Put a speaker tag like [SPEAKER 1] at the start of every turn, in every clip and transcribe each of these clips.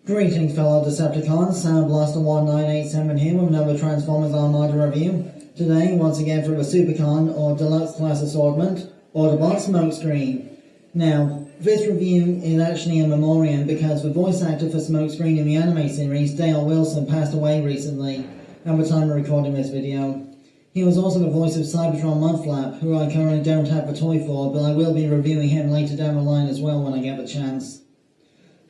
[SPEAKER 1] Greetings fellow Decepticons, Sound Blaster 1987 here with another Transformers Armada review. Today, once again for the Supercon or Deluxe Class Assortment, Autobot Smokescreen. Now, this review is actually a memoriam because the voice actor for Smokescreen in the anime series, Dale Wilson, passed away recently at the time of recording this video. He was also the voice of Cybertron Mudflap, who I currently don't have the toy for, but I will be reviewing him later down the line as well when I get the chance.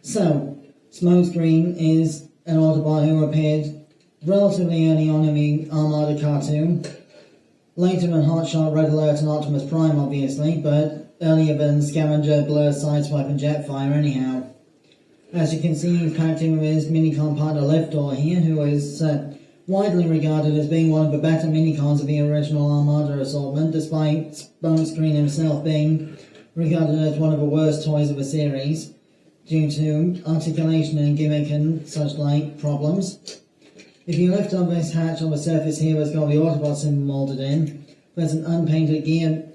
[SPEAKER 1] So, Smokescreen is an Autobot who appeared relatively early on in the Armada cartoon, later than Hotshot, Red Alert and Optimus Prime obviously, but earlier than Scavenger, Blur, Sideswipe and Jetfire anyhow. As you can see, he's packed in with his minicon partner Liftor here, who is widely regarded as being one of the better minicons of the original Armada assortment, despite Smokescreen himself being regarded as one of the worst toys of the series, due to articulation and gimmick and such like problems. If you lift up this hatch on the surface here that's got the Autobot symbol moulded in, there's an unpainted gear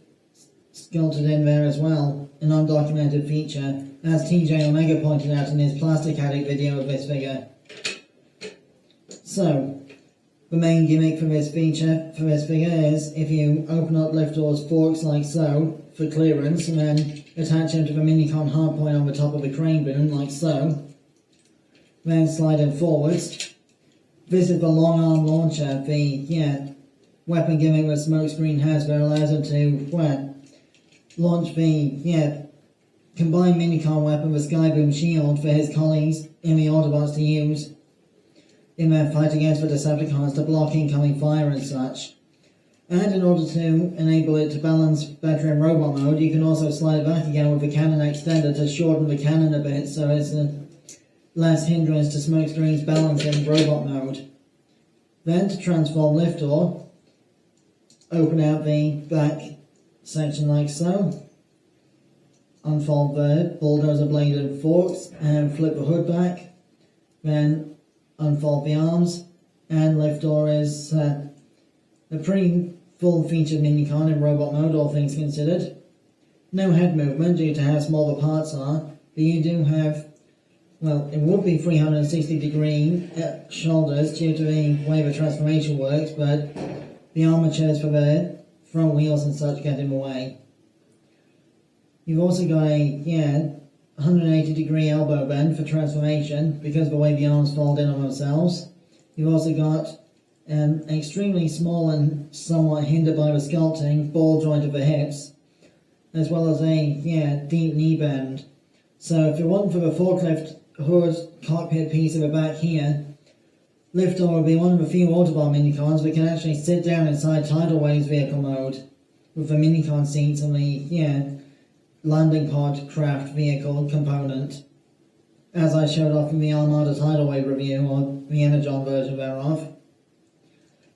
[SPEAKER 1] sculpted in there as well, an undocumented feature, as TJ Omega pointed out in his Plastic Addict video of this figure. So, the main gimmick for this figure is if you open up Liftor's forks like so, for clearance, and then attach him to the minicon hardpoint on the top of the crane boom like so, then slide him forwards. This is the long arm launcher, the weapon gimmick that Smokescreen has that allows him to launch the combined minicon weapon with Skyboom Shield for his colleagues in the Autobots to use in their fight against the Decepticons to block incoming fire and such. And in order to enable it to balance better in robot mode, you can also slide it back again with the cannon extender to shorten the cannon a bit so it's less hindrance to Smokescreen's balance in robot mode. Then to transform Liftor, open out the back section like so, unfold the bulldozer blade and forks and flip the hood back, then unfold the arms, and Liftor is a pretty full-featured minicon in robot mode, all things considered. No head movement due to how small the parts are, but you do have, well, it would be 360-degree shoulders due to the way the transformation works, but the armatures for the front wheels and such get in the way. You've also got a, 180-degree elbow bend for transformation because of the way the arms fold in on themselves. You've also got an extremely small and somewhat hindered by the sculpting ball joint of the hips, as well as a deep knee bend. So if it wasn't for the forklift hood cockpit piece at the back here, Liftor would be one of the few Autobot minicons that can actually sit down inside Tidal Wave's vehicle mode, with the minicon seats and the landing pod craft vehicle component, as I showed off in the Armada Tidal Wave review, or the Energon version thereof.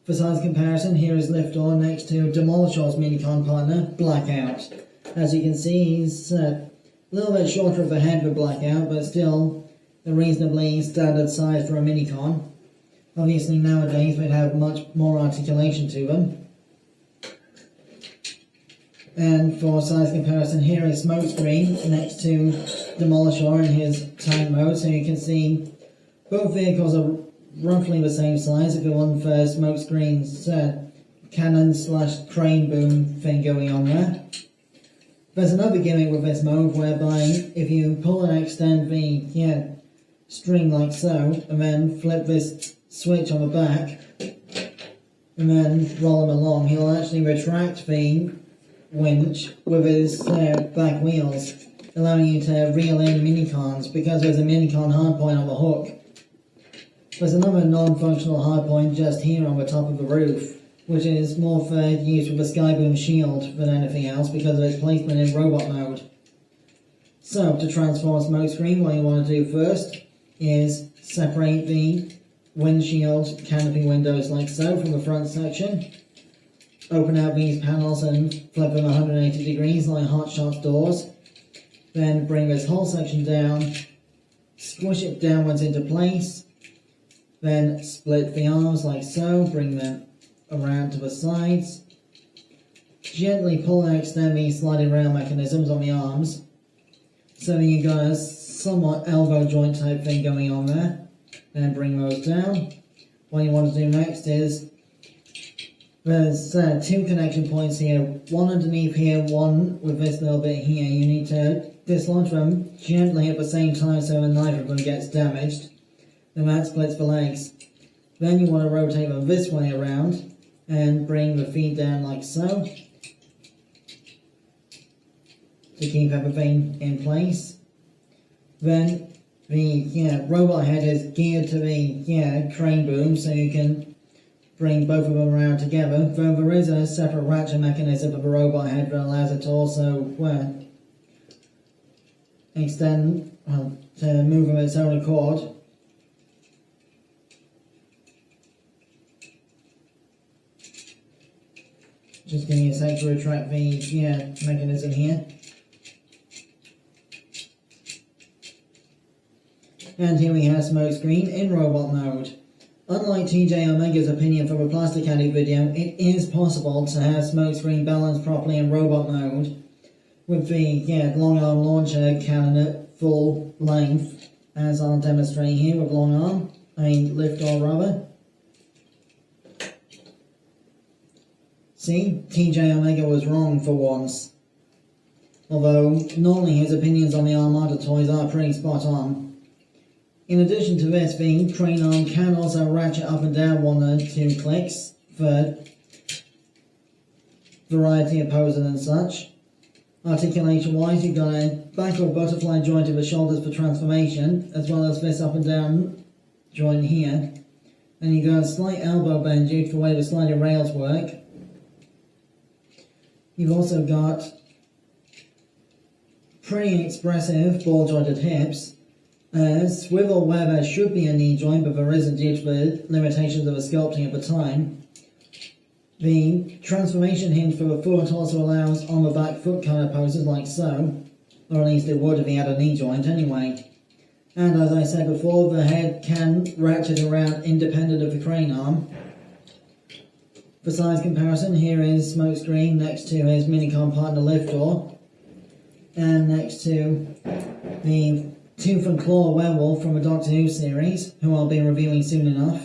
[SPEAKER 1] For size comparison, here is Liftor next to Demolishor's minicon partner, Blackout. As you can see, he's a little bit shorter of the head for Blackout, but still a reasonably standard size for a minicon. Obviously nowadays they'd have much more articulation to them. And for size comparison, here is Smokescreen next to Demolishor in his tank mode, so you can see both vehicles are roughly the same size if it wasn't for Smokescreen's cannon/crane boom thing going on there. There's another gimmick with this mode whereby if you pull and extend the string like so, and then flip this switch on the back, and then roll him along, he'll actually retract the winch with his back wheels, allowing you to reel in minicons because there's a minicon hardpoint on the hook. There's another non-functional hardpoint just here on the top of the roof, which is more for use with the Skyboom Shield than anything else because of its placement in robot mode. So, to transform Smokescreen, what you want to do first is separate the windshield canopy windows like so from the front section. Open out these panels and flip them 180 degrees like Hotshot's doors. Then bring this whole section down, squish it downwards into place, then split the arms like so, bring them around to the sides. Gently pull and extend these sliding rail mechanisms on the arms. So you got a somewhat elbow joint type thing going on there. Then bring those down. What you want to do next is, there's 2 connection points here, one underneath here, one with this little bit here. You need to dislodge them gently at the same time so neither of them gets damaged. Then that splits the legs. Then you want to rotate them this way around and bring the feet down like so to keep everything in place. Then the robot head is geared to the crane boom, so you can bring both of them around together, though there is a separate ratchet mechanism for the robot head that allows it to also extend, to move of its own accord. Just give me a sec to retract the mechanism here. And here we have Smokescreen in robot mode. Unlike TJ Omega's opinion from a Plastic Addict video, it is possible to have Smokescreen balanced properly in robot mode with the long arm launcher cannon at full length, as I'll demonstrate here with long arm, Liftor rather. See, TJ Omega was wrong for once. Although, normally his opinions on the Armada toys are pretty spot on. In addition to this, the crane arm can also ratchet up and down 1 or 2 clicks for variety of poses and such. Articulation wise, you've got a backward butterfly joint of the shoulders for transformation, as well as this up and down joint here. And you've got a slight elbow bend due to the way the sliding rails work. You've also got pretty expressive ball jointed hips. Swivel where there should be a knee joint, but there isn't due to the limitations of the sculpting at the time. The transformation hinge for the foot also allows on the back foot kind of poses like so, or at least it would if he had a knee joint anyway. And as I said before, the head can ratchet around independent of the crane arm. For size comparison, here is Smokescreen next to his Minicon partner Liftor, and next to the Tooth and Claw Werewolf from the Doctor Who series, who I'll be reviewing soon enough.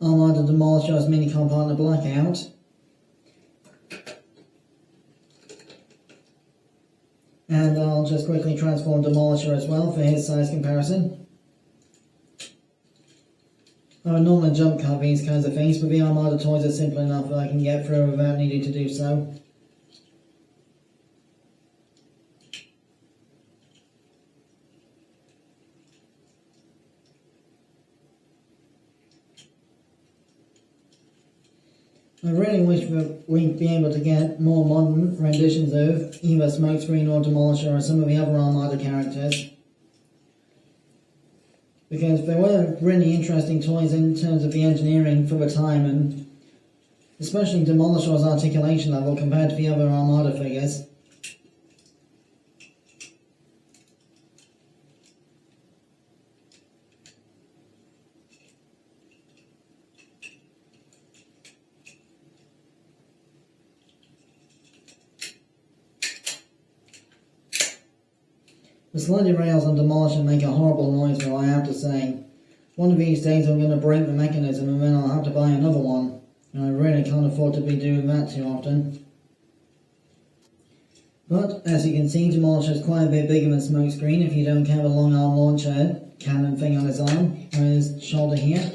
[SPEAKER 1] Armada Demolisher's Minicon partner Blackout. And I'll just quickly transform Demolisher as well for his size comparison. I would normally jump cut these kinds of things, but the Armada toys are simple enough that I can get through without needing to do so. I really wish that we'd be able to get more modern renditions of either Smokescreen or Demolisher or some of the other Armada characters. Because there were really interesting toys in terms of the engineering for the time, and especially Demolisher's articulation level compared to the other Armada figures. The sliding rails on Demolisher make a horrible noise, though, I have to say. One of these days I'm going to break the mechanism and then I'll have to buy another one. And I really can't afford to be doing that too often. But, as you can see, Demolisher is quite a bit bigger than Smokescreen if you don't count the long arm launcher cannon thing on his arm, or his shoulder here.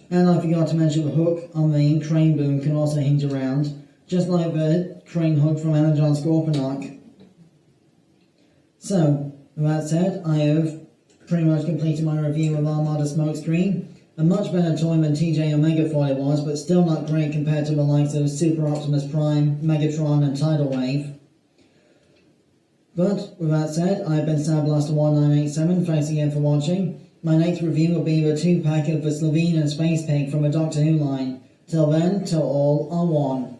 [SPEAKER 1] And I forgot to mention the hook on the crane boom can also hinge around, just like the crane hook from Energon's Scorponok. So, with that said, I have pretty much completed my review of Armada Smokescreen. A much better toy than TJ Omega thought it was, but still not great compared to the likes of Super Optimus Prime, Megatron and Tidal Wave. But, with that said, I've been Sandblaster1987, thanks again for watching. My next review will be the 2-pack of the Slitheen and Space Pig from the Doctor Who line. Till then, till all are one.